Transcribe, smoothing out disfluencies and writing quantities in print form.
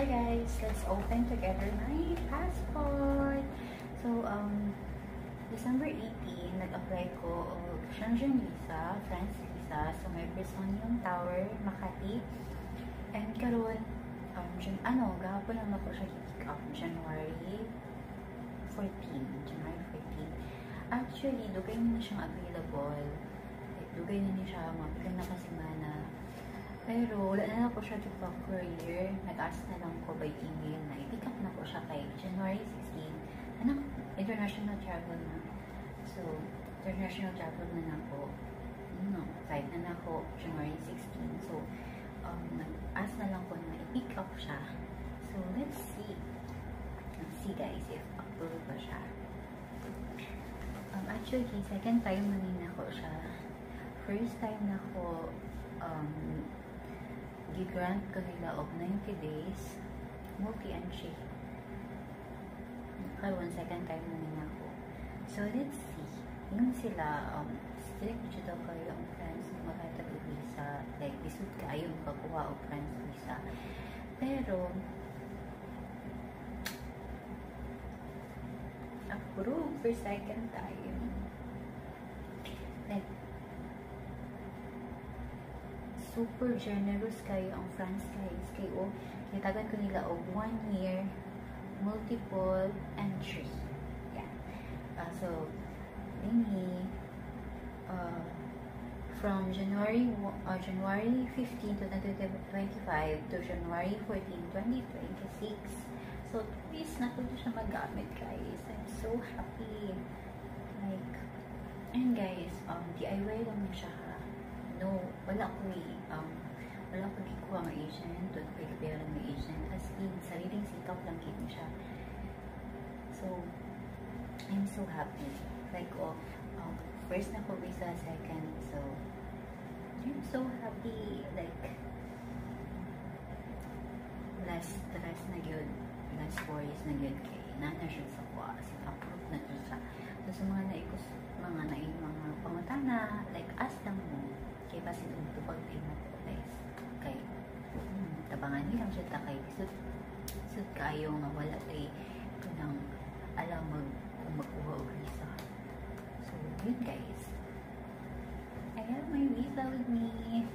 Hi guys, let's open together my passport. So, December 18, nag-apply ko Schengen visa, France visa, sa may Brisonium Tower, Makati. And karon, gahapon lang ako siya i-pick up, January 14. Actually, dugay na siyang available. Dugay na niya siya, mapilang na kasimana. Pero, wala na ako siya to courier. Nag-ask na lang ko by email na i-pick up na ko siya kay January 16. International travel na. So, international travel na ako. Flight na ako January 16. So, nag-ask na lang ko na i-pick up siya. So, let's see. Let's see guys if approve ba siya. Actually, second time na rin ako siya. First time na ako gi-grant ko nila of 90 days multi-entry. Karon, second time na rin ako. So, let's see. Yung sila, strict dito kayo ang France makatag visa. Like, isud ka yung pagkuha o France visa. Pero, approve for second time. Like, super generous kayo ang France guys. Kayo, kinatagan ko nila o 1 year multiple entry. Yeah. So, ini from January 15 to 2025 to January 14, 2026. So, please na po siya magamit guys. I'm so happy. Like, and guys, DIY lang na siya. No, wala ko wala ko gikuha ng agent, wala ko gikuha ng agent. As in, sariling sikap lang kito siya. So, I'm so happy. Like, first na ko visa, second. So, I'm so happy. Like, last na yun. Last 4 years na yun kay nana siya sa kuha. Approve na siya sa. So, sa mga mga pangutana, like, ask lang mo. Kaya basin umtubag din na po, guys. Kay, tabangan nilang siya takay. Sud kayo nga wala kay kanang alam kung magkuha o visa. So, yun guys. I have my visa with me.